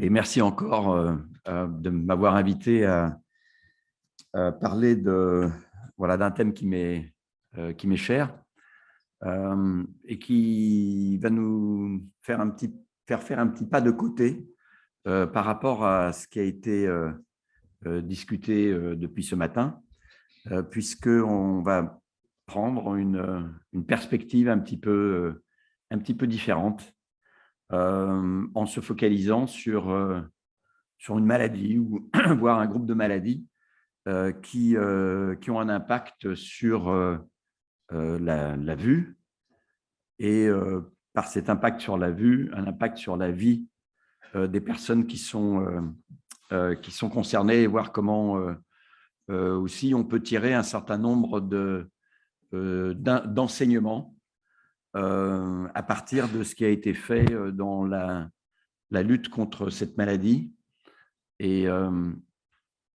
Et merci encore de m'avoir invité à parler d'un thème qui m'est cher et qui va nous faire faire un petit pas de côté par rapport à ce qui a été discuté depuis ce matin, puisqu'on va prendre une perspective un petit peu différente en se focalisant sur une maladie ou voire un groupe de maladies qui ont un impact sur la vue et par cet impact sur la vue, un impact sur la vie des personnes qui sont concernées et voir comment aussi on peut tirer un certain nombre d'enseignements à partir de ce qui a été fait dans la lutte contre cette maladie et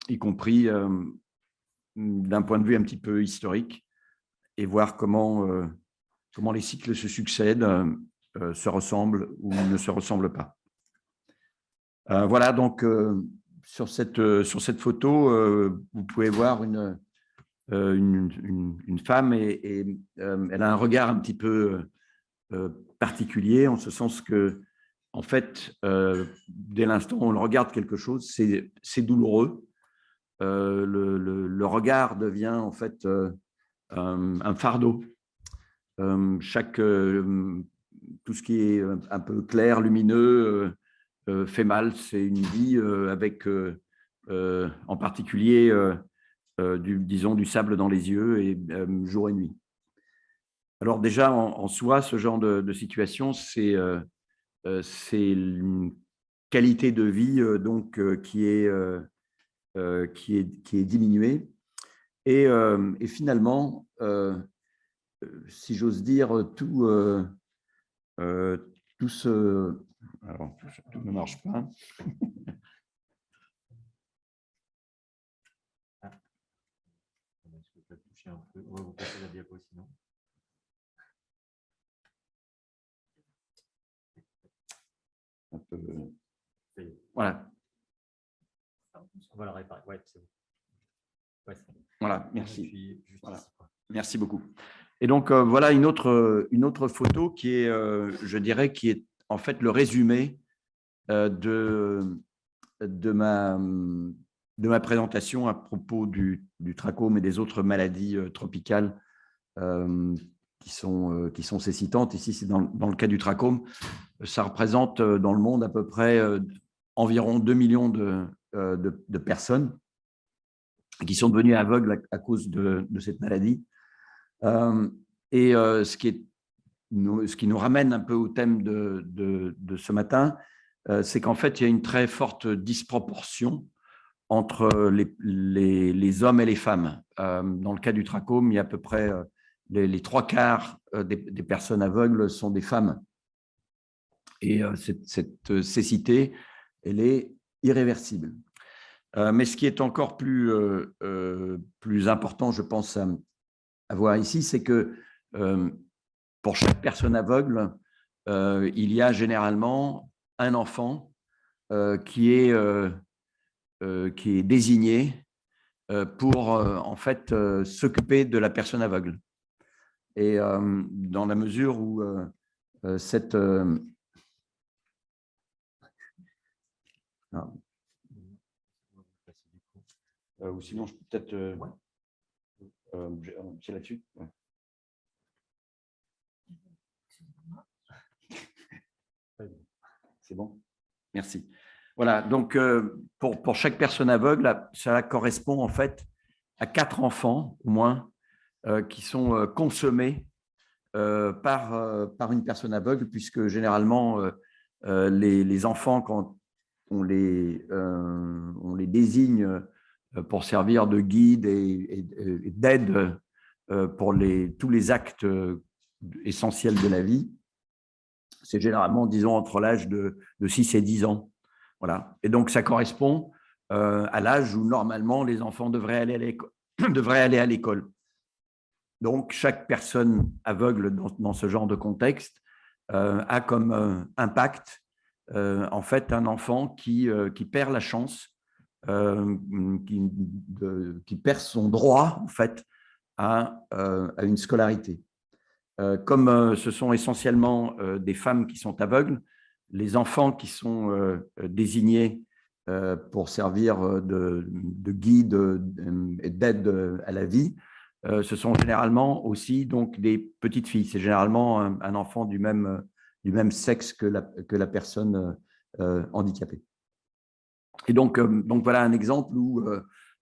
y compris d'un point de vue un petit peu historique et voir comment les cycles se succèdent, se ressemblent ou ne se ressemblent pas. Voilà, donc sur cette photo, vous pouvez voir une femme et elle a un regard un petit peu particulier, en ce sens que, en fait, dès l'instant où on le regarde quelque chose, c'est douloureux. Le regard devient en fait un fardeau. Tout ce qui est un peu clair, lumineux, fait mal. C'est une vie avec, en particulier, disons, du sable dans les yeux et jour et nuit. Alors déjà, en soi, ce genre de situation, c'est une qualité de vie donc qui est diminuée. Et finalement, si j'ose dire, tout ce… Alors, tout ne marche pas. Est-ce que tu as touché un peu? On va vous passer la diapo sinon. Un peu… Voilà. On va la réparer. Ouais, c'est bon. Ouais, c'est bon. Voilà, merci. Voilà. Merci beaucoup. Et donc, voilà une autre photo qui est, je dirais, qui est en fait le résumé de ma présentation à propos du trachome et des autres maladies tropicales qui sont cécitantes. Ici, c'est dans le cas du trachome. Ça représente dans le monde à peu près environ 2 millions de personnes qui sont devenues aveugles à cause de cette maladie. Ce qui nous ramène un peu au thème de ce matin, c'est qu'en fait, il y a une très forte disproportion entre les hommes et les femmes. Dans le cas du trachome, il y a à peu près les 3/4 des personnes aveugles sont des femmes. Et cette cécité, elle est irréversible. Mais ce qui est encore plus important, je pense, à voir ici, c'est que pour chaque personne aveugle, il y a généralement un enfant qui est désigné pour en fait s'occuper de la personne aveugle. Et dans la mesure où cette… ou sinon, je peux peut-être… c'est là-dessus. Ouais. C'est bon? Merci. Voilà, donc pour chaque personne aveugle, ça correspond en fait à 4 enfants au moins qui sont consommés par une personne aveugle, puisque généralement les enfants, quand on les désigne pour servir de guide et d'aide pour tous les actes essentiels de la vie, c'est généralement, disons, entre l'âge de 6 et 10 ans. Voilà. Et donc, ça correspond à l'âge où, normalement, les enfants devraient aller à l'école. Donc, chaque personne aveugle dans ce genre de contexte a comme impact en fait, un enfant qui perd la chance, qui perd son droit, en fait, à une scolarité. Comme ce sont essentiellement des femmes qui sont aveugles, les enfants qui sont désignés pour servir de guide et d'aide à la vie, ce sont généralement aussi donc des petites filles. C'est généralement un enfant du même sexe que la personne handicapée. Et donc voilà un exemple où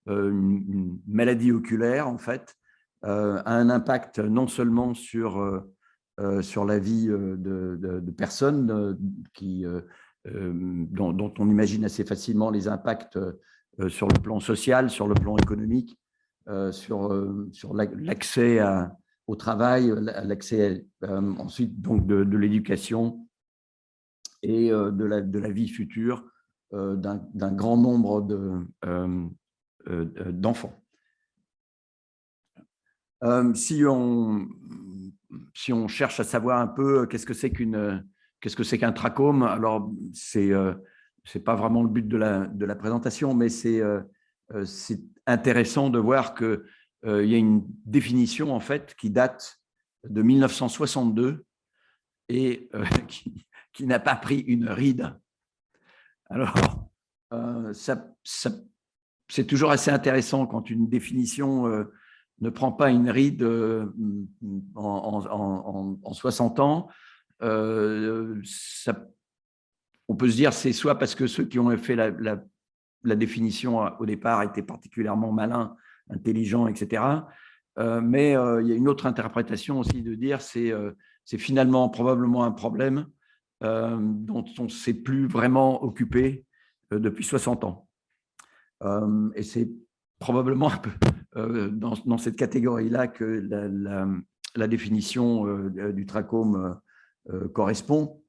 une maladie oculaire, en fait, a un impact non seulement sur la vie de personnes dont on imagine assez facilement les impacts sur le plan social, sur le plan économique, sur l'accès au travail, l'accès ensuite donc de l'éducation et de la vie future d'un grand nombre d'enfants. Si on cherche à savoir un peu qu'est-ce que c'est qu'un trachome, alors c'est pas vraiment le but de la présentation, mais c'est intéressant de voir qu'il y a une définition en fait qui date de 1962 et qui n'a pas pris une ride. Alors, c'est toujours assez intéressant quand une définition ne prend pas une ride en 60 ans. On peut se dire c'est soit parce que ceux qui ont fait la définition au départ étaient particulièrement malins, intelligents, etc. Mais il y a une autre interprétation aussi de dire c'est finalement probablement un problème dont on ne s'est plus vraiment occupé depuis 60 ans. Et c'est probablement un peu dans cette catégorie-là que la définition du trachome correspond.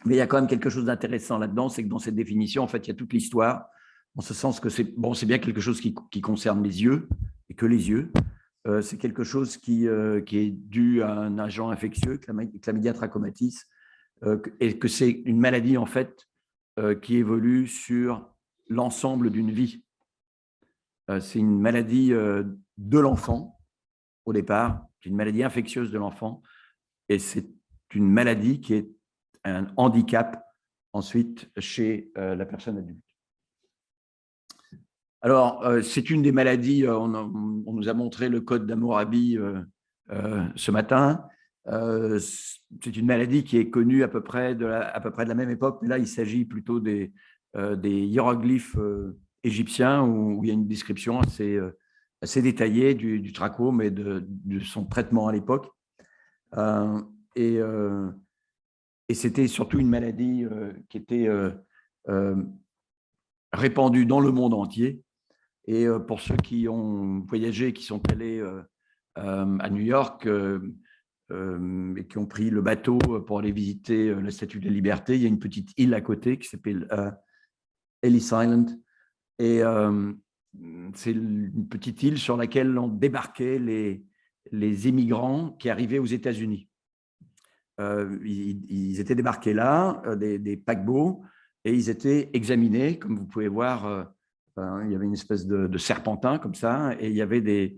Mais il y a quand même quelque chose d'intéressant là-dedans, c'est que dans cette définition, en fait, il y a toute l'histoire, en ce sens que c'est bien quelque chose qui concerne les yeux, et que les yeux. C'est quelque chose qui est dû à un agent infectieux, Chlamydia trachomatis, et que c'est une maladie, en fait, qui évolue sur l'ensemble d'une vie. C'est une maladie de l'enfant, au départ, c'est une maladie infectieuse de l'enfant, et c'est une maladie qui est un handicap ensuite chez la personne adulte. Alors, c'est une des maladies, on nous a montré le code d'Hammurabi ce matin. C'est une maladie qui est connue à peu près de la même époque, mais là, il s'agit plutôt des hiéroglyphes égyptiens où il y a une description assez détaillée du trachome et de son traitement à l'époque. Et c'était surtout une maladie qui était répandue dans le monde entier. Et pour ceux qui ont voyagé, qui sont allés à New York et qui ont pris le bateau pour aller visiter la Statue de la Liberté, il y a une petite île à côté qui s'appelle Ellis Island. Et c'est une petite île sur laquelle on débarquait les immigrants qui arrivaient aux États-Unis. Ils étaient débarqués là, des paquebots, et ils étaient examinés, comme vous pouvez voir. Il y avait une espèce de serpentin comme ça, et il y avait des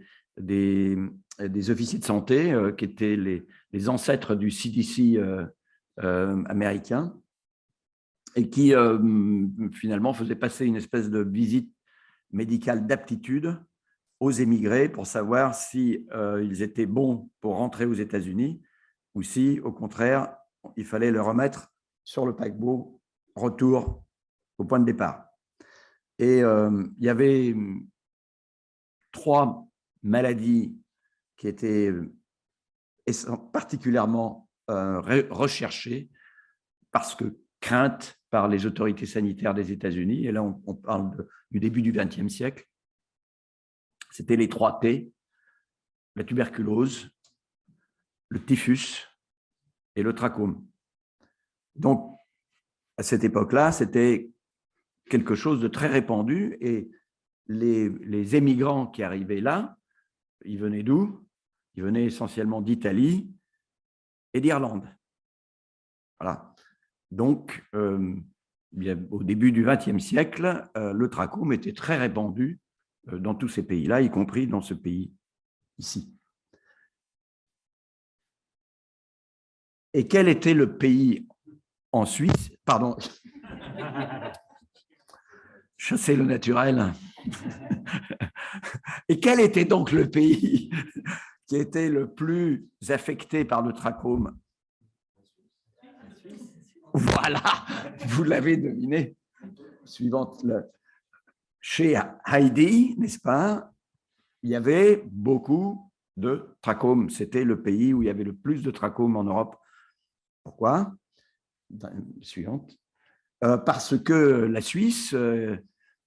officiers de santé qui étaient les ancêtres du CDC américain, et qui finalement faisaient passer une espèce de visite médicale d'aptitude aux émigrés pour savoir si ils étaient bons pour rentrer aux États-Unis ou si, au contraire, il fallait le remettre sur le paquebot, retour au point de départ. Et il y avait 3 maladies qui étaient particulièrement recherchées parce que craintes par les autorités sanitaires des États-Unis. Et là, on parle du début du XXe siècle. C'était les 3 T, la tuberculose, le typhus et le trachome. Donc, à cette époque-là, c'était quelque chose de très répandu et les émigrants qui arrivaient là, ils venaient d'où? Ils venaient essentiellement d'Italie et d'Irlande. Voilà. Donc, au début du XXe siècle, le trachome était très répandu dans tous ces pays-là, y compris dans ce pays ici. Et quel était le pays en Suisse? Pardon, chasser le naturel. Et quel était donc le pays qui était le plus affecté par le trachome? Voilà, vous l'avez deviné. Suivante. Chez Heidi, n'est-ce pas, il y avait beaucoup de trachome. C'était le pays où il y avait le plus de trachome en Europe. Pourquoi? Suivante. Parce que la Suisse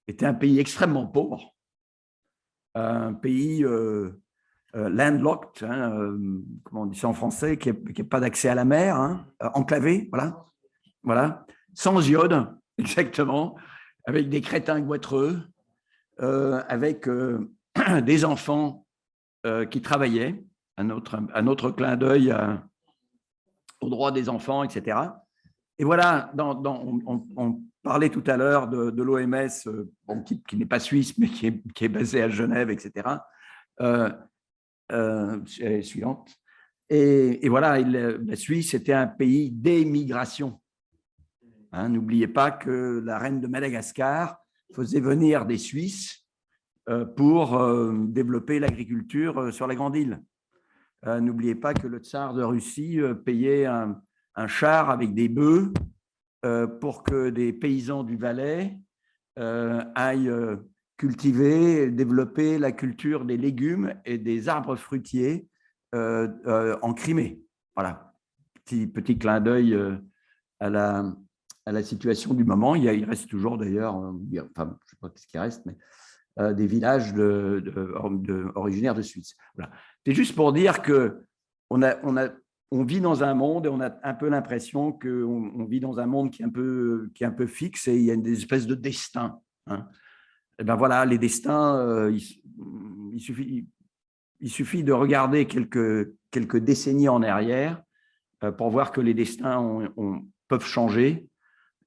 était un pays extrêmement pauvre, un pays landlocked, hein, comment on dit ça en français, qui n'a pas d'accès à la mer, hein, enclavé, voilà, sans iode, exactement, avec des crétins goitreux, avec des enfants qui travaillaient, un autre clin d'œil aux droits des enfants, etc. Et voilà, on parlait tout à l'heure de l'OMS, bon, qui n'est pas suisse, mais qui est basée à Genève, etc. Suivante. Et voilà, la Suisse était un pays d'émigration. Hein, n'oubliez pas que la reine de Madagascar faisait venir des Suisses pour développer l'agriculture sur la Grande Île. N'oubliez pas que le tsar de Russie payait un char avec des bœufs pour que des paysans du Valais aillent cultiver, développer la culture des légumes et des arbres fruitiers en Crimée. Voilà, petit clin d'œil à la situation du moment. Il reste toujours d'ailleurs, enfin, je ne sais pas ce qui reste, mais des villages originaires de Suisse. Voilà. C'est juste pour dire qu'on vit dans un monde et on a un peu l'impression qu'on vit dans un monde qui est un peu fixe et il y a des espèces de destins. Hein. Et ben voilà, les destins, il suffit de regarder quelques décennies en arrière pour voir que les destins peuvent changer.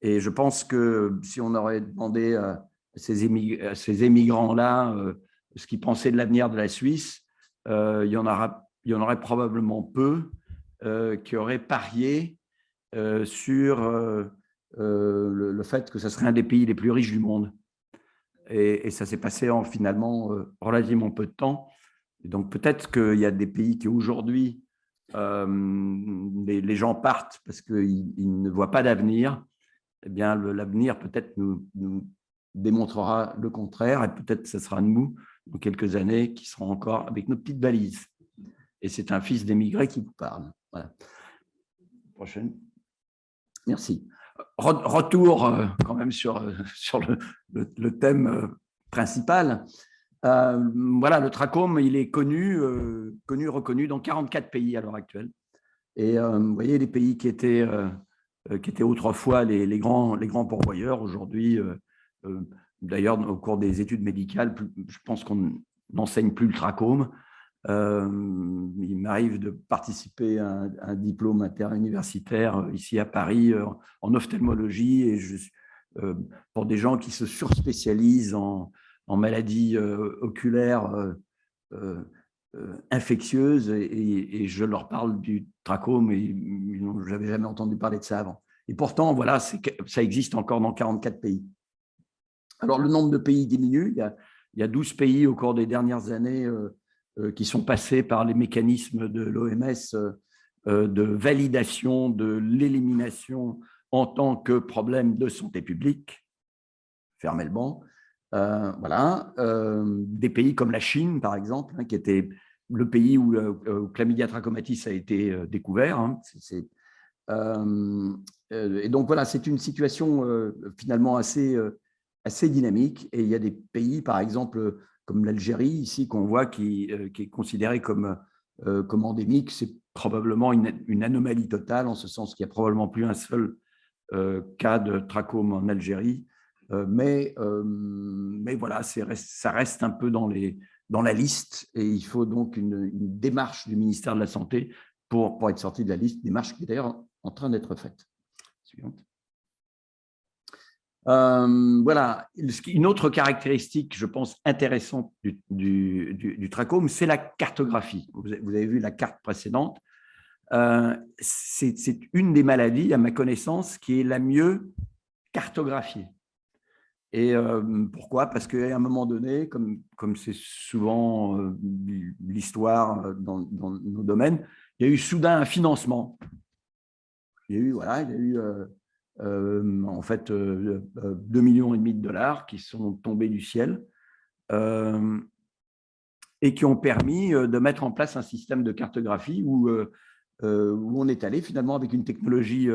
Et je pense que si on aurait demandé à ces émigrants-là ce qu'ils pensaient de l'avenir de la Suisse, il y en aurait probablement peu qui auraient parié sur le fait que ce serait un des pays les plus riches du monde. Et ça s'est passé en finalement relativement peu de temps. Et donc peut-être qu'il y a des pays qui aujourd'hui, les gens partent parce qu'ils ne voient pas d'avenir. Eh bien, l'avenir peut-être nous démontrera le contraire et peut-être ce sera nous, dans quelques années, qui serons encore avec nos petites valises. Et c'est un fils d'émigré qui vous parle. Voilà. Prochaine. Merci. Retour quand même sur le thème principal. Voilà, le trachome, il est connu, reconnu dans 44 pays à l'heure actuelle. Et vous voyez, les pays qui étaient autrefois les grands pourvoyeurs, aujourd'hui, d'ailleurs, au cours des études médicales, je pense qu'on n'enseigne plus le trachome. Il m'arrive de participer à un diplôme interuniversitaire ici à Paris en ophtalmologie et pour des gens qui se surspécialisent en maladies oculaires infectieuses et je leur parle du trachome et je n'avais jamais entendu parler de ça avant. Et pourtant, voilà, ça existe encore dans 44 pays. Alors, le nombre de pays diminue. Il y a 12 pays au cours des dernières années qui sont passés par les mécanismes de l'OMS de validation de l'élimination en tant que problème de santé publique. Fermez le banc. Voilà. Des pays comme la Chine, par exemple, hein, qui était le pays où Chlamydia trachomatis a été découvert. Hein. Et donc, voilà, c'est une situation finalement assez dynamique. Et il y a des pays, par exemple, comme l'Algérie, ici, qu'on voit qui est considéré comme endémique. C'est probablement une anomalie totale, en ce sens qu'il n'y a probablement plus un seul cas de trachome en Algérie. Mais voilà, ça reste un peu dans la liste et il faut donc une démarche du ministère de la Santé pour être sorti de la liste, démarche qui est d'ailleurs en train d'être faite. Suivante. Voilà, une autre caractéristique, je pense, intéressante du trachome, c'est la cartographie. Vous avez vu la carte précédente. C'est une des maladies, à ma connaissance, qui est la mieux cartographiée. Et pourquoi? Parce qu'à un moment donné, comme c'est souvent l'histoire dans nos domaines, il y a eu soudain un financement. Il y a eu, voilà, en fait 2,5 millions de dollars qui sont tombés du ciel et qui ont permis de mettre en place un système de cartographie où on est allé finalement avec une technologie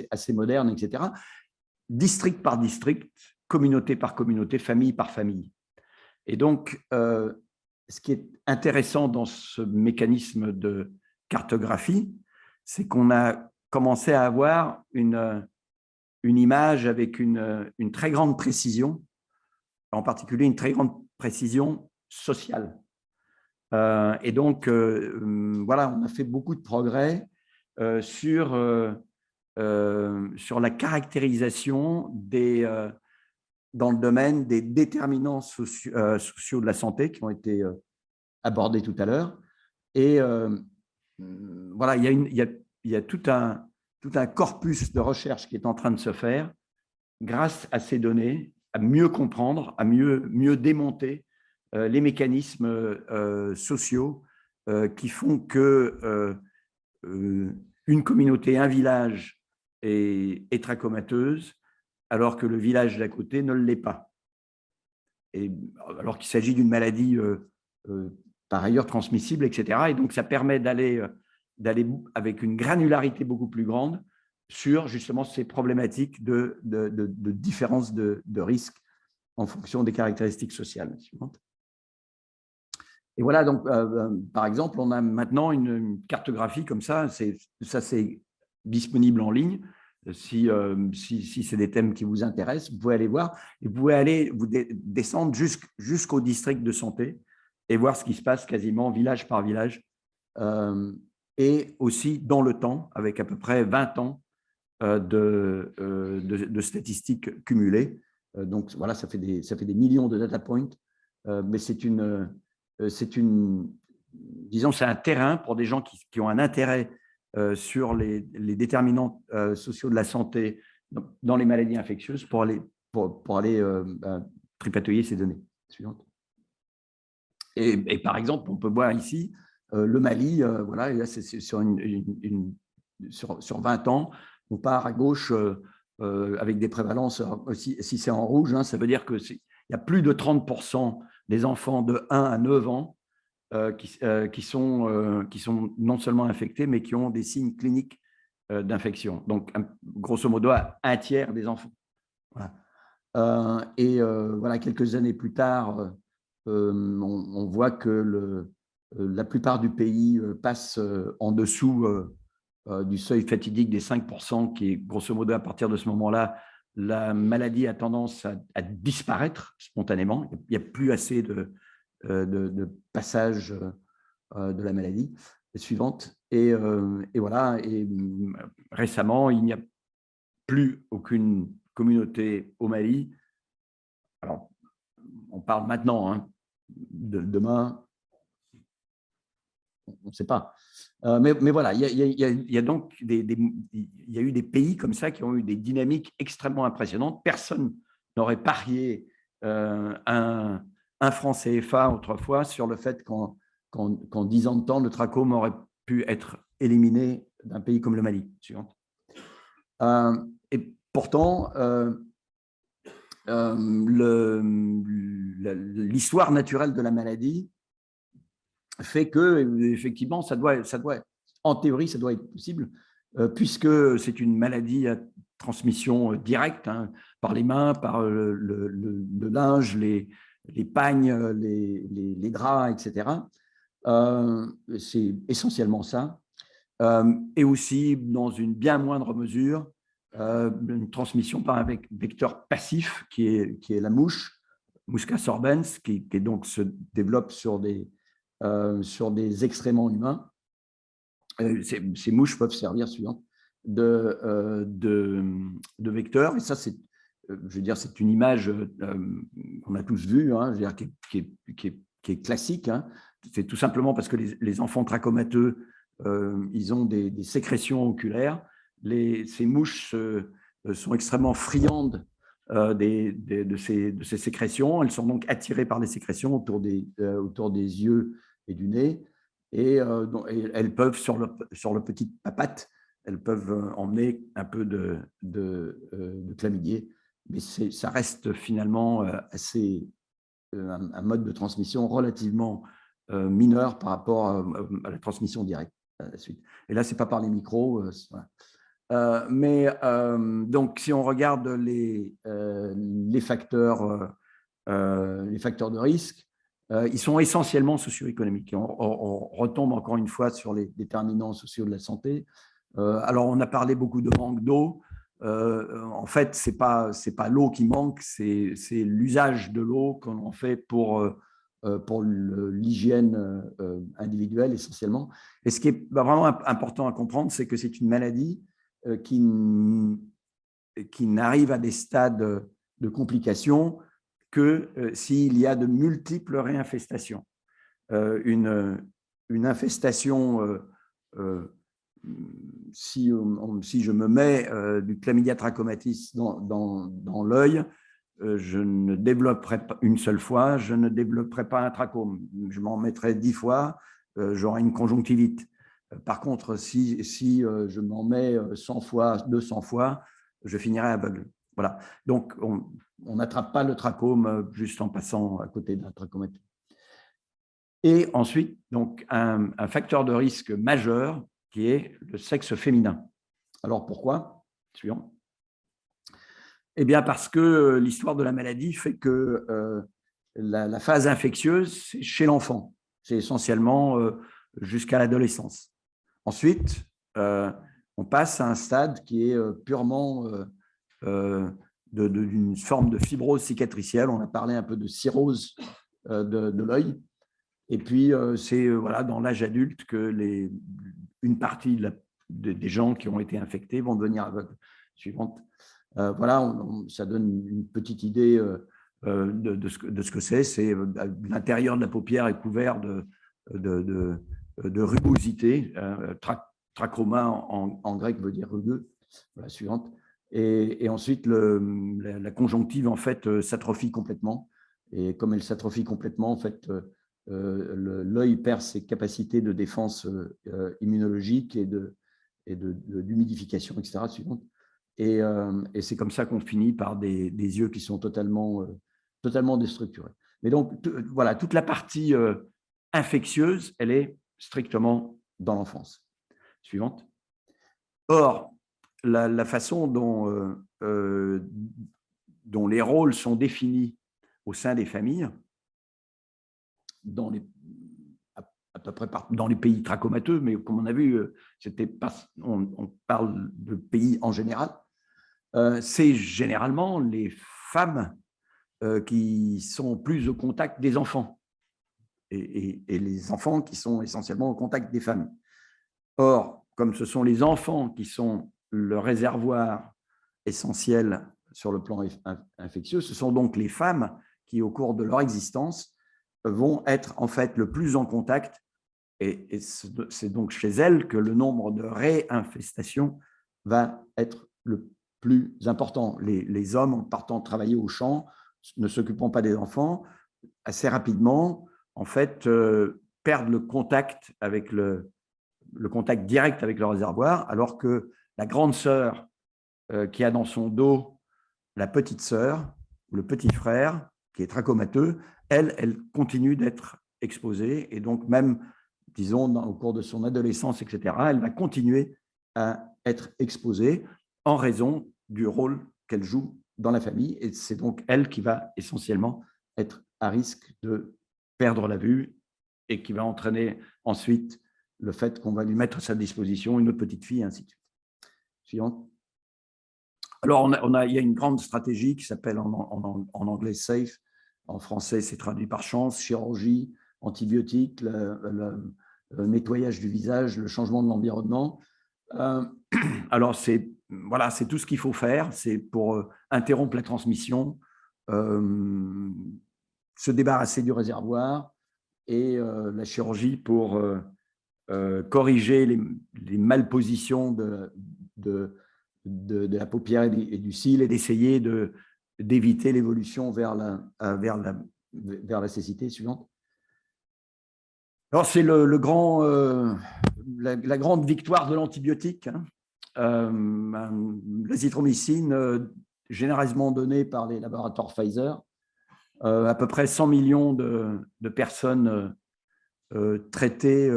assez moderne, etc., district par district, communauté par communauté, famille par famille. Et donc, ce qui est intéressant dans ce mécanisme de cartographie, c'est qu'on a commencé à avoir une image avec une très grande précision, en particulier une très grande précision sociale. Et donc, voilà, on a fait beaucoup de progrès sur la caractérisation dans le domaine des déterminants sociaux de la santé qui ont été abordés tout à l'heure. Et voilà, il y a tout un corpus de recherche qui est en train de se faire grâce à ces données, à mieux comprendre, à mieux démonter les mécanismes sociaux qui font que une communauté, un village est trachomateuse, alors que le village d'à côté ne l'est pas. Et alors qu'il s'agit d'une maladie par ailleurs transmissible, etc. Et donc, ça permet d'aller avec une granularité beaucoup plus grande sur justement ces problématiques de différence de risque en fonction des caractéristiques sociales. Et voilà, donc, par exemple, on a maintenant une cartographie comme ça, c'est disponible en ligne. Si c'est des thèmes qui vous intéressent, vous pouvez aller voir. Et vous pouvez aller descendre jusqu'au district de santé et voir ce qui se passe quasiment village par village. Et aussi dans le temps, avec à peu près 20 ans de statistiques cumulées. Donc, voilà, ça fait des millions de data points. Mais disons, c'est un terrain pour des gens qui ont un intérêt sur les déterminants sociaux de la santé dans les maladies infectieuses pour aller tripatouiller ces données. Suivante. Et par exemple, on peut voir ici le Mali, voilà, et là c'est sur 20 ans, on part à gauche avec des prévalences, si c'est en rouge, hein, ça veut dire qu'il y a plus de 30% des enfants de 1 à 9 ans qui sont non seulement infectés, mais qui ont des signes cliniques d'infection. Donc, grosso modo, un tiers des enfants. Voilà. Voilà, quelques années plus tard, on voit que la plupart du pays passe en dessous du seuil fatidique des 5%, qui est grosso modo à partir de ce moment-là, la maladie a tendance à disparaître spontanément. Il n'y a plus assez de passage de la maladie. Suivante. Et voilà. Et récemment, il n'y a plus aucune communauté au Mali. Alors, on parle maintenant, hein, demain, on ne sait pas. Mais voilà, il y a donc il y a eu des pays comme ça qui ont eu des dynamiques extrêmement impressionnantes. Personne n'aurait parié un franc CFA autrefois sur le fait qu'en 10 ans de temps, le trachome aurait pu être éliminé d'un pays comme le Mali. Suivante. Et pourtant, l'histoire naturelle de la maladie fait que, effectivement, en théorie, ça doit être possible, puisque c'est une maladie à transmission directe, hein, par les mains, par le linge, les pagnes, les draps, etc. C'est essentiellement ça. Et aussi, dans une bien moindre mesure, une transmission par un vecteur passif qui est la mouche, Musca sorbens, qui donc se développe sur des excréments humains. Ces mouches peuvent servir de vecteurs. Et ça, c'est, je veux dire, c'est une image qu'on a tous vue, hein, je veux dire, qui est classique. Hein. C'est tout simplement parce que les enfants trachomateux, ils ont des sécrétions oculaires. Ces mouches sont extrêmement friandes de ces sécrétions. Elles sont donc attirées par les sécrétions autour des yeux et du nez. Et elles peuvent, sur le petit papate, elles peuvent emmener un peu de chlamydier. Mais ça reste finalement un mode de transmission relativement mineur par rapport à la transmission directe à la suite. Et là, ce n'est pas par les micros. Voilà. Donc, si on regarde les facteurs de risque, ils sont essentiellement socio-économiques. On retombe encore une fois sur les déterminants sociaux de la santé. Alors, on a parlé beaucoup de manque d'eau. En fait, ce n'est pas l'eau qui manque, c'est l'usage de l'eau qu'on en fait pour l'hygiène individuelle essentiellement. Et ce qui est vraiment important à comprendre, c'est que c'est une maladie qui n'arrive à des stades de complications que s'il y a de multiples réinfestations. Une infestation, si je me mets du chlamydia trachomatis dans l'œil, je ne développerai pas une seule fois, je ne développerai pas un trachome. Je m'en mettrai 10 fois, j'aurai une conjonctivite. Par contre, si je m'en mets 100 fois, 200 fois, je finirai aveugle. Voilà. Donc, on n'attrape pas le trachome juste en passant à côté d'un trachomètre. Et ensuite, donc, un facteur de risque majeur qui est le sexe féminin. Alors, pourquoi? Suivant. Eh bien, parce que l'histoire de la maladie fait que la phase infectieuse, c'est chez l'enfant. C'est essentiellement jusqu'à l'adolescence. Ensuite, on passe à un stade qui est purement d'une forme de fibrose cicatricielle. On a parlé un peu de cirrhose de l'œil. Et puis, c'est voilà, dans l'âge adulte que une partie des gens qui ont été infectés vont devenir aveugles. Suivante. Voilà, ça donne une petite idée de ce que c'est. C'est l'intérieur de la paupière est couvert de rugosité. Trachoma en grec veut dire rugueux. Voilà, suivante. Et ensuite, la conjonctive en fait s'atrophie complètement. Et comme elle s'atrophie complètement, en fait, l'œil perd ses capacités de défense immunologique et d'humidification, etc. Suivante. Et c'est comme ça qu'on finit par des yeux qui sont totalement déstructurés. Mais donc, voilà, toute la partie infectieuse, elle est strictement dans l'enfance. Suivante. Or, la façon dont les rôles sont définis au sein des familles, à peu près dans les pays trachomateux, mais comme on a vu, on parle de pays en général, c'est généralement les femmes qui sont plus au contact des enfants et les enfants qui sont essentiellement au contact des femmes. Or, comme ce sont les enfants qui sont le réservoir essentiel sur le plan infectieux, ce sont donc les femmes qui, au cours de leur existence, vont être en fait le plus en contact et c'est donc chez elles que le nombre de réinfestations va être le plus important. Les hommes, en partant travailler au champ, ne s'occupant pas des enfants, assez rapidement, en fait, perdent le contact avec le contact direct avec le réservoir, alors que la grande sœur qui a dans son dos la petite sœur, ou le petit frère, qui est trachomateux, elle continue d'être exposée, et donc même, disons, au cours de son adolescence, etc., elle va continuer à être exposée en raison du rôle qu'elle joue dans la famille, et c'est donc elle qui va essentiellement être à risque de perdre la vue et qui va entraîner ensuite le fait qu'on va lui mettre à sa disposition une autre petite fille, et ainsi de suite. Suivante. Alors, il y a une grande stratégie qui s'appelle en anglais SAFE, en français c'est traduit par chance, chirurgie, antibiotiques, le nettoyage du visage, le changement de l'environnement. Alors, voilà, c'est tout ce qu'il faut faire. C'est pour interrompre la transmission, se débarrasser du réservoir et la chirurgie pour corriger les malpositions de la paupière et du cil et d'essayer d'éviter l'évolution vers la cécité suivante. Alors, c'est la grande victoire de l'antibiotique. Hein. L'azithromycine, généreusement donnée par les laboratoires Pfizer, à peu près 100 millions de personnes traitées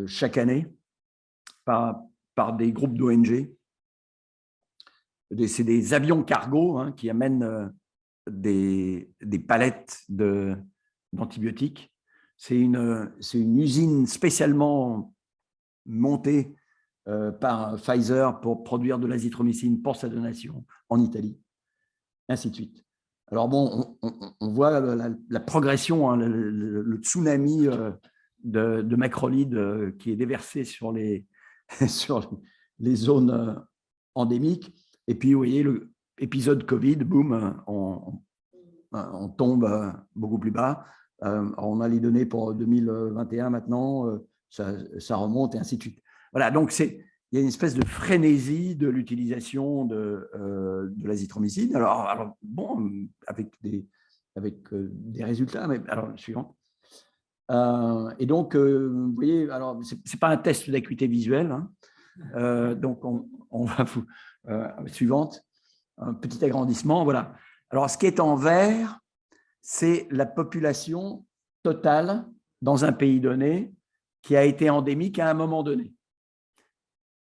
chaque année par des groupes d'ONG. C'est des avions cargo hein, qui amènent des palettes d'antibiotiques. C'est une usine spécialement montée par Pfizer pour produire de l'azithromycine pour sa donation en Italie, ainsi de suite. Alors bon, on voit la progression, hein, le tsunami de macrolide qui est déversé sur les zones endémiques. Et puis, vous voyez, l'épisode Covid, boum, on tombe beaucoup plus bas. On a les données pour 2021 maintenant, ça remonte et ainsi de suite. Voilà, donc il y a une espèce de frénésie de l'utilisation de l'azithromycine. Alors, bon, avec des résultats, mais alors, le suivant. Et donc, vous voyez, alors, ce n'est pas un test d'acuité visuelle, hein. Donc, on va vous… suivante, un petit agrandissement, voilà. Alors, ce qui est en vert, c'est la population totale dans un pays donné qui a été endémique à un moment donné.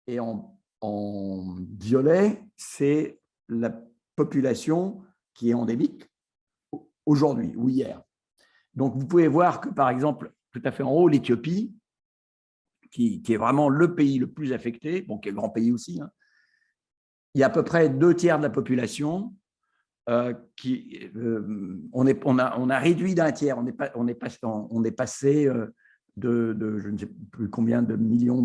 Et en violet, c'est la population qui est endémique aujourd'hui ou hier. Donc, vous pouvez voir que, par exemple, tout à fait en haut, l'Éthiopie, qui est vraiment le pays le plus affecté, bon, qui est un grand pays aussi, hein, il y a à peu près 2/3 de la population on a réduit d'un tiers, on est passé de je ne sais plus combien de millions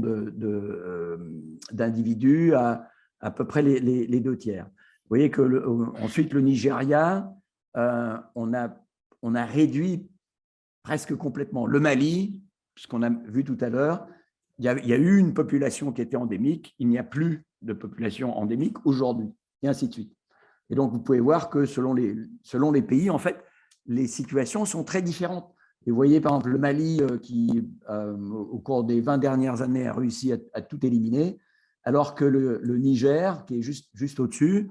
d'individus à peu près les 2/3. Vous voyez que ensuite le Nigeria, on a réduit presque complètement. Le Mali, ce qu'on a vu tout à l'heure, il y a eu une population qui était endémique, il n'y a plus de population endémique aujourd'hui, et ainsi de suite. Et donc, vous pouvez voir que selon les pays, en fait, les situations sont très différentes. Et vous voyez, par exemple, le Mali qui, au cours des 20 dernières années, a réussi à tout éliminer, alors que le Niger, qui est juste au-dessus,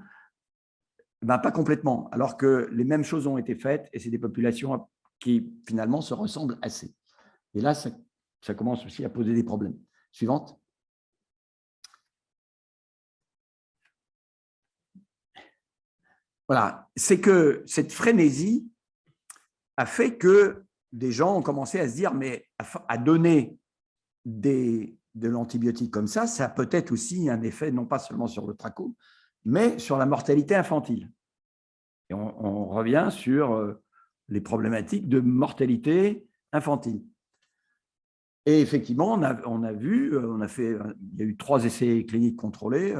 ben, pas complètement, alors que les mêmes choses ont été faites et c'est des populations qui, finalement, se ressemblent assez. Et là, ça commence aussi à poser des problèmes. Suivante. Voilà, c'est que cette frénésie a fait que des gens ont commencé à se dire, mais à donner de l'antibiotique comme ça a peut-être aussi un effet, non pas seulement sur le trachome, mais sur la mortalité infantile. Et on revient sur les problématiques de mortalité infantile. Et effectivement, on a vu, il y a eu 3 essais cliniques contrôlés,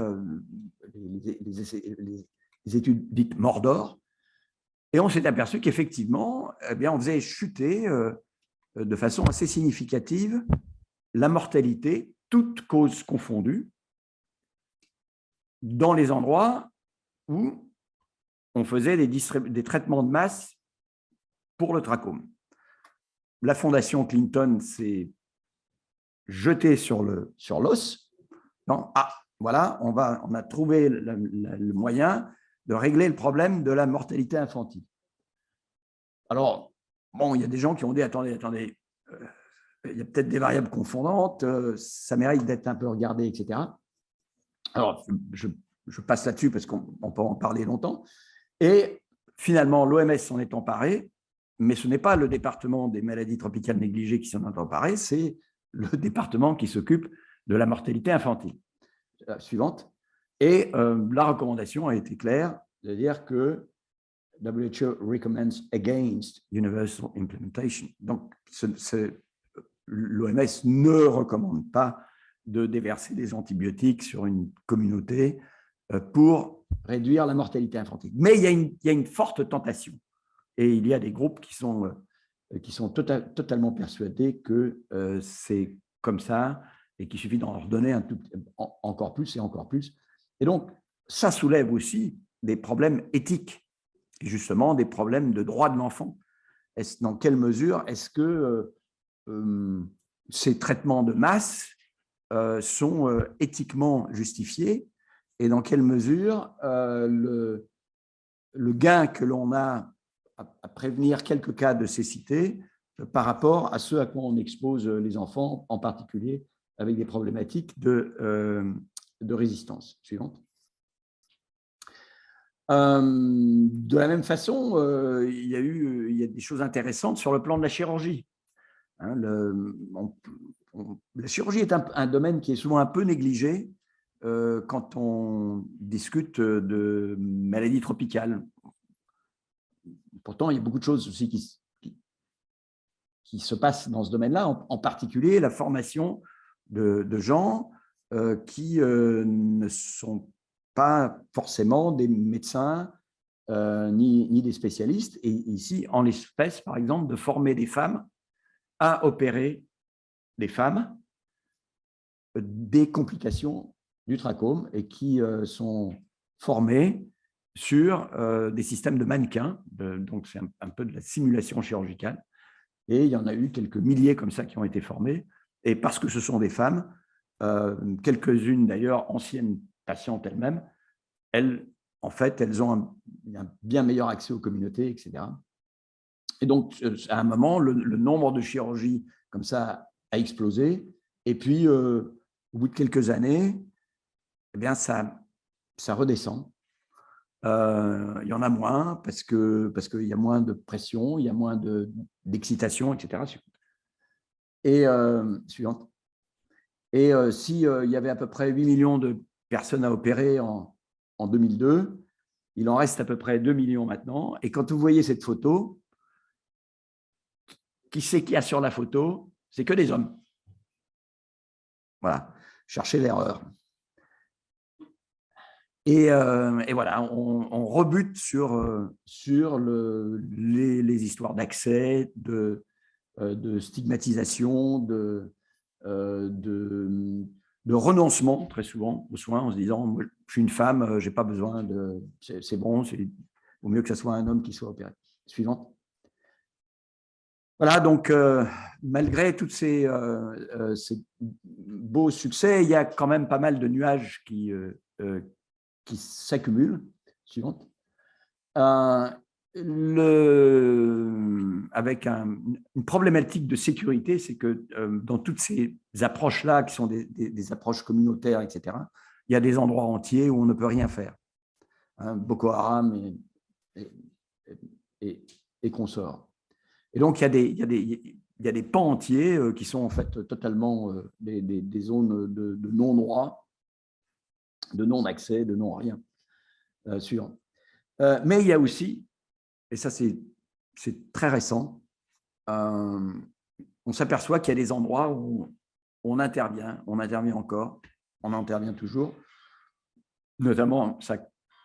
les études dites Mordor, et on s'est aperçu qu'effectivement, eh bien, on faisait chuter de façon assez significative la mortalité, toutes causes confondues, dans les endroits où on faisait des traitements de masse pour le trachome. La fondation Clinton s'est jetée sur l'os. Voilà, on a trouvé le moyen de régler le problème de la mortalité infantile. Alors, bon, il y a des gens qui ont dit, attendez, il y a peut-être des variables confondantes, ça mérite d'être un peu regardé, etc. Alors, je passe là-dessus parce qu'on peut en parler longtemps. Et finalement, l'OMS s'en est emparé, mais ce n'est pas le département des maladies tropicales négligées qui s'en est emparé, c'est le département qui s'occupe de la mortalité infantile. Suivante. Et la recommandation a été claire, de dire que WHO recommends against universal implementation. Donc, l'OMS ne recommande pas de déverser des antibiotiques sur une communauté pour réduire la mortalité infantile. Mais il y a une forte tentation. Et il y a des groupes qui sont totalement persuadés que c'est comme ça et qu'il suffit d'en leur donner encore plus et encore plus. Et donc, ça soulève aussi des problèmes éthiques, et justement des problèmes de droit de l'enfant. Dans quelle mesure est-ce que ces traitements de masse sont éthiquement justifiés et dans quelle mesure le gain que l'on a à prévenir quelques cas de cécité par rapport à ceux à quoi on expose les enfants, en particulier avec des problématiques de résistance. Suivante. De la même façon, il y a des choses intéressantes sur le plan de la chirurgie. Hein, la chirurgie est un domaine qui est souvent un peu négligé quand on discute de maladies tropicales. Pourtant, il y a beaucoup de choses aussi qui se passent dans ce domaine-là, en particulier la formation de gens qui ne sont pas forcément des médecins ni des spécialistes. Et ici, en l'espèce, par exemple, de former des femmes à opérer des femmes des complications du trachome et qui sont formées sur des systèmes de mannequins. Donc, c'est un peu de la simulation chirurgicale. Et il y en a eu quelques milliers comme ça qui ont été formés. Et parce que ce sont des femmes, quelques-unes d'ailleurs, anciennes patientes elles-mêmes, en fait, elles ont un bien meilleur accès aux communautés, etc. Et donc, à un moment, le nombre de chirurgies comme ça a explosé. Et puis, au bout de quelques années, eh bien, ça redescend. Il y en a moins parce qu'il y a moins de pression, il y a moins d'excitation, etc. Et suivante. Et s'il y avait à peu près 8 millions de personnes à opérer en 2002, il en reste à peu près 2 millions maintenant. Et quand vous voyez cette photo, qui c'est qu'il y a sur la photo? C'est que des hommes. Voilà, cherchez l'erreur. Et voilà, on rebute sur les histoires d'accès, de stigmatisation, de renoncement, très souvent, aux soins, en se disant, moi, je suis une femme, je n'ai pas besoin de… C'est bon, il vaut mieux que ce soit un homme qui soit opéré. Suivante. Voilà, donc malgré tous ces beaux succès, il y a quand même pas mal de nuages qui s'accumulent. Suivante. Avec une problématique de sécurité, c'est que dans toutes ces approches-là, qui sont des approches communautaires, etc., il y a des endroits entiers où on ne peut rien faire. Hein, Boko Haram et consorts. Et donc, il y a des pans entiers qui sont en fait totalement des zones de non-droit, de non-accès, de non-rien. Suivant. Mais il y a aussi, et ça c'est très récent, on s'aperçoit qu'il y a des endroits où on intervient encore, on intervient toujours. Notamment,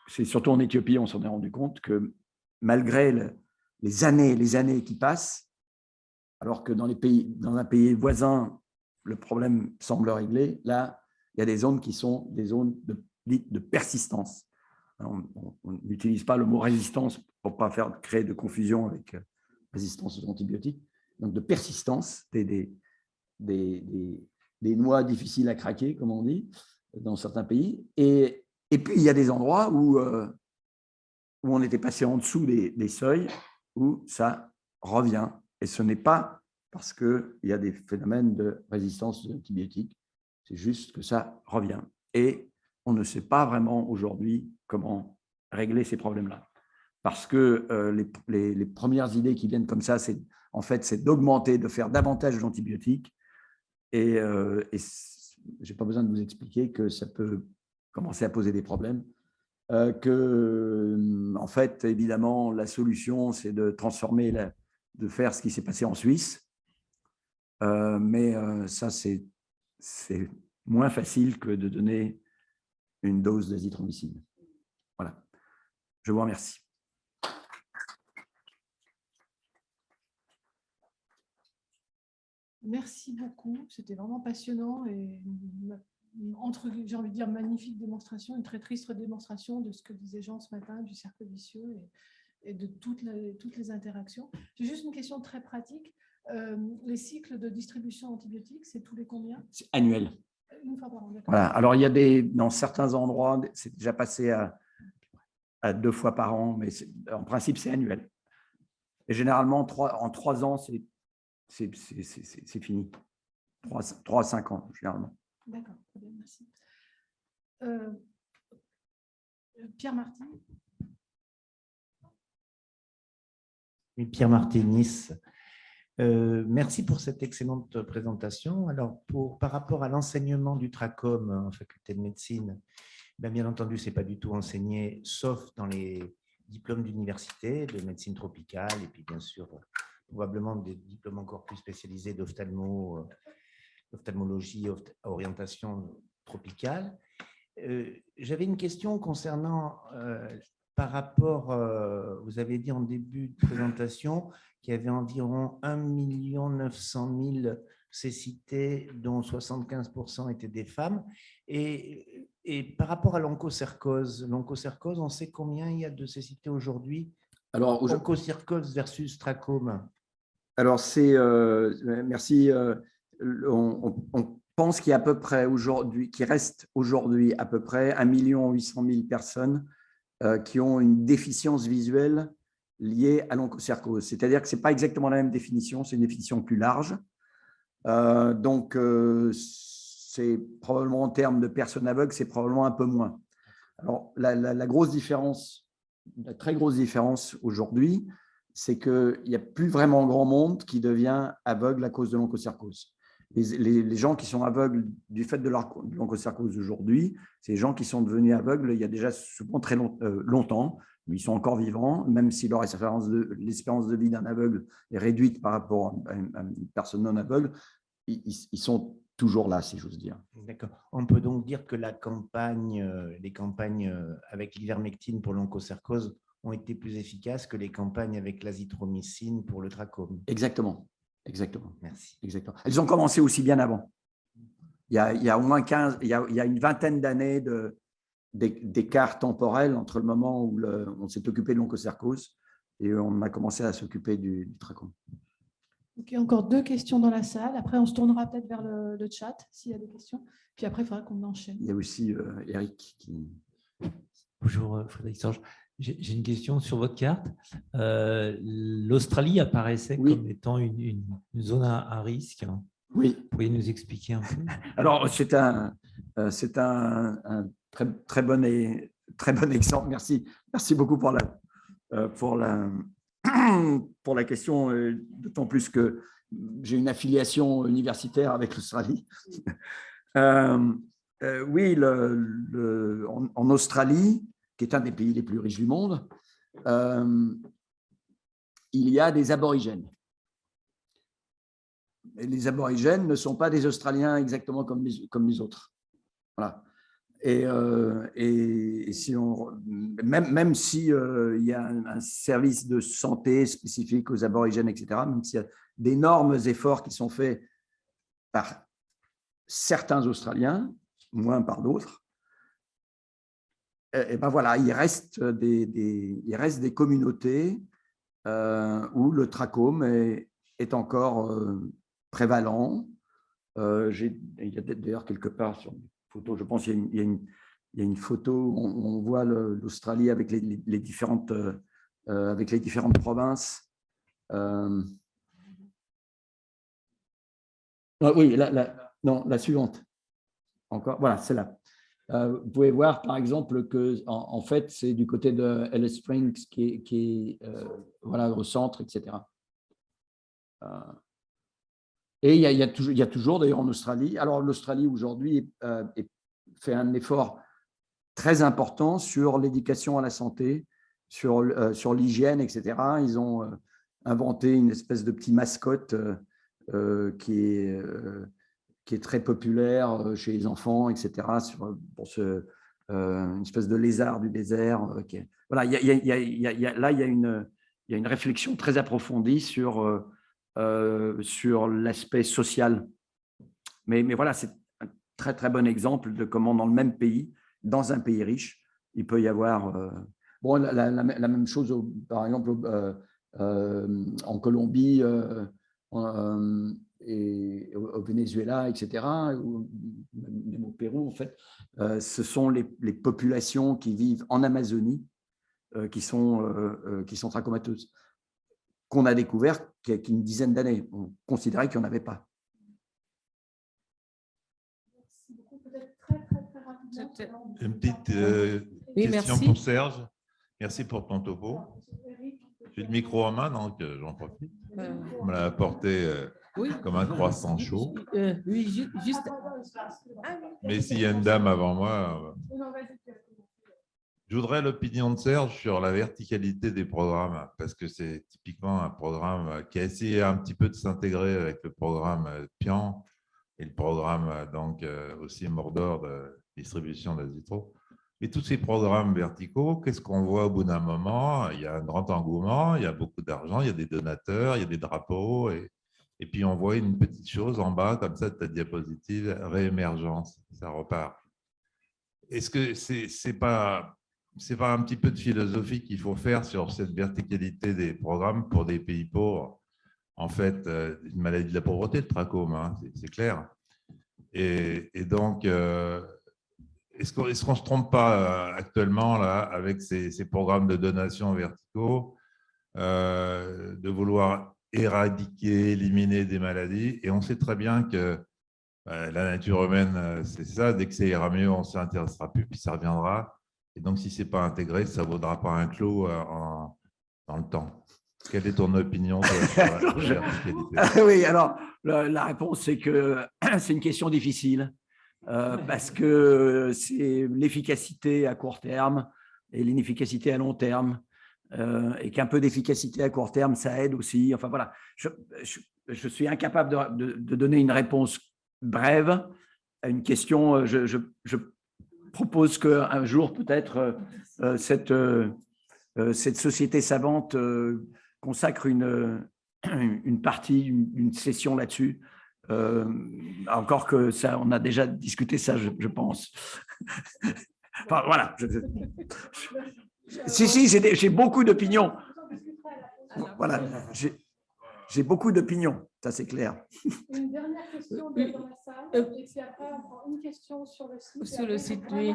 c'est surtout en Éthiopie, on s'en est rendu compte que malgré les années qui passent, alors que dans un pays voisin, le problème semble réglé, là, il y a des zones qui sont des zones dites de persistance. On n'utilise pas le mot résistance pour ne pas créer de confusion avec résistance aux antibiotiques. Donc, de persistance, des noix difficiles à craquer, comme on dit, dans certains pays. Et puis, il y a des endroits où on était passé en dessous des seuils, où ça revient. Et ce n'est pas parce qu'il y a des phénomènes de résistance aux antibiotiques, c'est juste que ça revient. Et on ne sait pas vraiment aujourd'hui comment régler ces problèmes-là. Parce que les premières idées qui viennent comme ça, c'est d'augmenter, de faire davantage d'antibiotiques. Et je n'ai pas besoin de vous expliquer que ça peut commencer à poser des problèmes. En fait, évidemment, la solution, c'est de transformer, de faire ce qui s'est passé en Suisse. Mais ça, c'est moins facile que de donner une dose d'azithromycine. Voilà. Je vous remercie. Merci beaucoup. C'était vraiment passionnant et j'ai envie de dire, magnifique démonstration, une très triste démonstration de ce que disait Jean ce matin, du cercle vicieux et de toutes les interactions. J'ai juste une question très pratique. Les cycles de distribution antibiotique, c'est tous les combien? C'est annuel. Une fois par an, d'accord. Voilà. Alors, il y a dans certains endroits, c'est déjà passé à 2 fois par an, mais en principe, c'est annuel. Et généralement, en 3 ans, c'est fini. 3 à 5 ans, généralement. D'accord, très bien, merci. Pierre Martin. Oui, Pierre Martinis. Merci pour cette excellente présentation. Alors, par rapport à l'enseignement du trachome en faculté de médecine, bien entendu, ce n'est pas du tout enseigné, sauf dans les diplômes d'université, de médecine tropicale, et puis bien sûr, probablement des diplômes encore plus spécialisés d'ophtalmologie, orientation tropicale. J'avais une question concernant, par rapport, vous avez dit en début de présentation qu'il y avait environ 1 900 000 cécités, dont 75% étaient des femmes. Et par rapport à l'onchocercose, on sait combien il y a de cécités aujourd'hui? Alors, onchocercose versus trachome. Alors, merci. On pense qu'il y a à peu près aujourd'hui, qu'il reste aujourd'hui à peu près 1 800 000 personnes qui ont une déficience visuelle liée à l'onchocercose. C'est-à-dire que ce n'est pas exactement la même définition, c'est une définition plus large. Donc, c'est probablement en termes de personnes aveugles, c'est probablement un peu moins. Alors, la grosse différence, la très grosse différence aujourd'hui, c'est qu'il n'y a plus vraiment grand monde qui devient aveugle à cause de l'onchocercose. Les gens qui sont aveugles du fait de l'onchocercose aujourd'hui, c'est les gens qui sont devenus aveugles il y a déjà souvent très longtemps, mais ils sont encore vivants, même si l'espérance de vie d'un aveugle est réduite par rapport à une personne non aveugle, ils sont toujours là, si j'ose dire. D'accord. On peut donc dire que les campagnes avec l'ivermectine pour l'onchocercose ont été plus efficaces que les campagnes avec l'azithromycine pour le trachome. Exactement. Exactement. Merci. Exactement. Elles ont commencé aussi bien avant. Il y a au moins 15, il y a une vingtaine d'années d'écart temporel entre le moment où on s'est occupé de l'onchocercose et on a commencé à s'occuper du trachome. Ok, encore 2 questions dans la salle. Après, on se tournera peut-être vers le chat s'il y a des questions. Puis après, il faudra qu'on enchaîne. Il y a aussi Eric qui… Bonjour Frédéric Sorge. J'ai une question sur votre carte. L'Australie apparaissait comme étant une zone à risque. Oui. Vous pourriez nous expliquer un peu? Alors, c'est un très bon exemple. Merci beaucoup pour la question, d'autant plus que j'ai une affiliation universitaire avec l'Australie. Oui, en Australie, qui est un des pays les plus riches du monde, il y a des aborigènes. Et les aborigènes ne sont pas des Australiens exactement comme les autres. Voilà. Et si même si il y a un service de santé spécifique aux aborigènes, etc., même s'il y a d'énormes efforts qui sont faits par certains Australiens, moins par d'autres, et ben voilà, il reste des communautés où le trachome est encore prévalent. Il y a d'ailleurs quelque part sur une photo, je pense qu'il y a une photo où on voit l'Australie avec les différentes provinces. Oui, la suivante. Encore, voilà, celle-là. Vous pouvez voir, par exemple, que en fait, c'est du côté de Alice Springs qui est voilà, au centre, etc. Et il y a toujours, d'ailleurs, en Australie. Alors, l'Australie, aujourd'hui, fait un effort très important sur l'éducation à la santé, sur l'hygiène, etc. Ils ont inventé une espèce de petit mascotte qui qui est très populaire chez les enfants, etc., pour une espèce de lézard du désert. Voilà, là, il y a une réflexion très approfondie sur l'aspect social. Mais voilà, c'est un très, très bon exemple de comment, dans le même pays, dans un pays riche, il peut y avoir… la même chose, par exemple, en Colombie et au Venezuela, etc., ou même au Pérou, en fait, ce sont les populations qui vivent en Amazonie qui sont trachomateuses, qu'on a découvert qu'il y a une dizaine d'années. On considérait qu'il n'y en avait pas. Merci beaucoup. Peut-être très rapidement. Une petite Oui, question merci. pour Serge. Merci pour ton topo. J'ai le micro en main, donc j'en profite. On me l'a apporté Oui. comme un croissant chaud. Oui, juste. Mais s'il y a une dame avant moi, je voudrais l'opinion de Serge sur la verticalité des programmes, parce que c'est typiquement un programme qui a essayé un petit peu de s'intégrer avec le programme PIAN et le programme donc aussi Mordor de distribution d'Azitro. Mais tous ces programmes verticaux, qu'est-ce qu'on voit au bout d'un moment? Il y a un grand engouement, il y a beaucoup d'argent, il y a des donateurs, il y a des drapeaux, et puis on voit une petite chose en bas, comme ça, de ta diapositive, réémergence, ça repart. Est-ce que c'est pas un petit peu de philosophie qu'il faut faire sur cette verticalité des programmes pour des pays pauvres? En fait, une maladie de la pauvreté, le trachome, hein, c'est clair. Et donc, est-ce qu'on ne se trompe pas actuellement là, avec ces programmes de donation verticaux, de vouloir éradiquer, éliminer des maladies? Et on sait très bien que la nature humaine, c'est ça, dès que ça ira mieux, on ne s'y intéressera plus, puis ça reviendra. Et donc, si ce n'est pas intégré, ça ne vaudra pas un clou dans le temps. Quelle est ton opinion sur la verticalité? Oui, alors, la réponse, c'est que c'est une question difficile. Parce que c'est l'efficacité à court terme et l'inefficacité à long terme, et qu'un peu d'efficacité à court terme, ça aide aussi. Enfin voilà, je suis incapable de donner une réponse brève à une question. Je propose qu'un jour, peut-être, cette société savante consacre une partie, une session là-dessus. Encore que ça, on a déjà discuté ça, je pense. Enfin, voilà. Si, j'ai beaucoup d'opinions. Voilà, j'ai beaucoup d'opinions, ça c'est clair. Une dernière question dans la salle, et puis après, on prend une question sur le site. Sur le site, oui.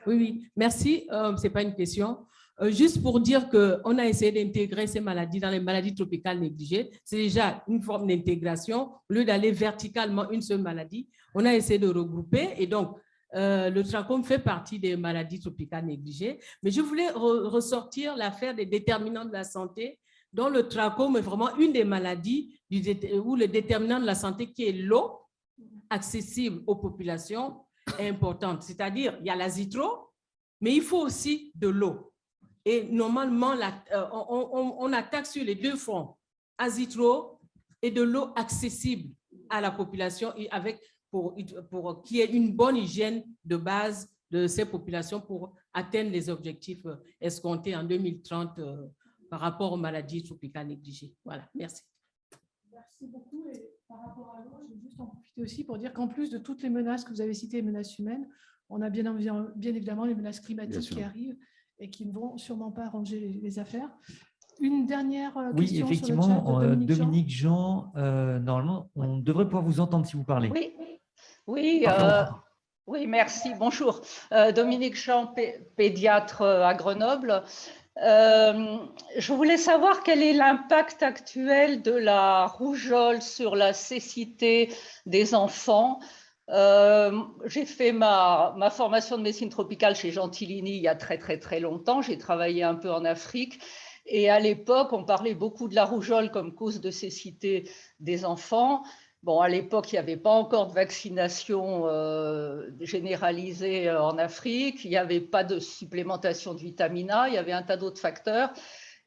Oui, merci. Ce n'est pas une question. Juste pour dire qu'on a essayé d'intégrer ces maladies dans les maladies tropicales négligées. C'est déjà une forme d'intégration. Au lieu d'aller verticalement une seule maladie, on a essayé de regrouper. Et donc, le trachome fait partie des maladies tropicales négligées. Mais je voulais ressortir l'affaire des déterminants de la santé, dont le trachome est vraiment une des maladies où le déterminant de la santé, qui est l'eau, accessible aux populations, est importante. C'est-à-dire, il y a l'azitro, mais il faut aussi de l'eau. Et normalement, on attaque sur les deux fronts, azitro et de l'eau accessible à la population pour qu'il y ait une bonne hygiène de base de ces populations pour atteindre les objectifs escomptés en 2030 par rapport aux maladies tropicales négligées. Voilà, merci. Merci beaucoup. Et par rapport à l'eau, je vais juste en profiter aussi pour dire qu'en plus de toutes les menaces que vous avez citées, les menaces humaines, on a bien évidemment les menaces climatiques qui arrivent et qui ne vont sûrement pas arranger les affaires. Une dernière question. Oui, effectivement, sur le chat de Dominique Jean, normalement, on devrait pouvoir vous entendre si vous parlez. Oui, merci. Bonjour. Dominique Jean, pédiatre à Grenoble. Je voulais savoir quel est l'impact actuel de la rougeole sur la cécité des enfants. J'ai fait ma formation de médecine tropicale chez Gentilini il y a très longtemps. J'ai travaillé un peu en Afrique et à l'époque, on parlait beaucoup de la rougeole comme cause de cécité des enfants. Bon, à l'époque, il n'y avait pas encore de vaccination généralisée en Afrique. Il n'y avait pas de supplémentation de vitamine A. Il y avait un tas d'autres facteurs.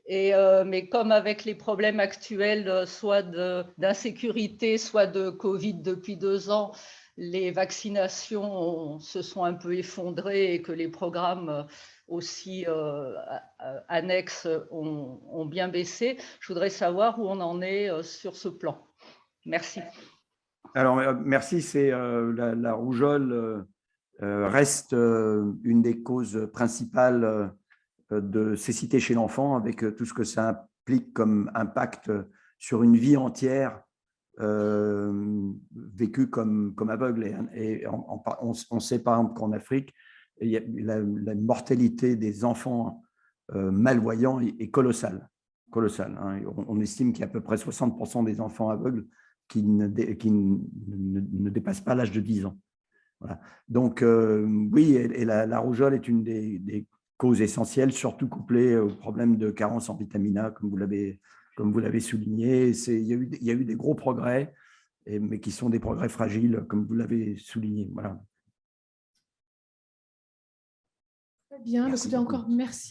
Mais comme avec les problèmes actuels, soit d'insécurité, soit de Covid depuis 2 ans, les vaccinations se sont un peu effondrées et que les programmes aussi annexes ont bien baissé. Je voudrais savoir où on en est sur ce plan. Merci. Alors, merci. La rougeole reste une des causes principales de cécité chez l'enfant, avec tout ce que ça implique comme impact sur une vie entière vécue comme aveugle. Et on sait par exemple qu'en Afrique, la mortalité des enfants malvoyants est colossale. Hein. On estime qu'il y a à peu près 60% des enfants aveugles qui ne dépassent pas l'âge de 10 ans. Voilà. Donc, oui, et la rougeole est une des causes essentielles, surtout couplée au problème de carence en vitamine A, comme vous l'avez souligné. Il y a eu des gros progrès, mais qui sont des progrès fragiles, comme vous l'avez souligné. Voilà. Très bien. Écoutez, encore merci.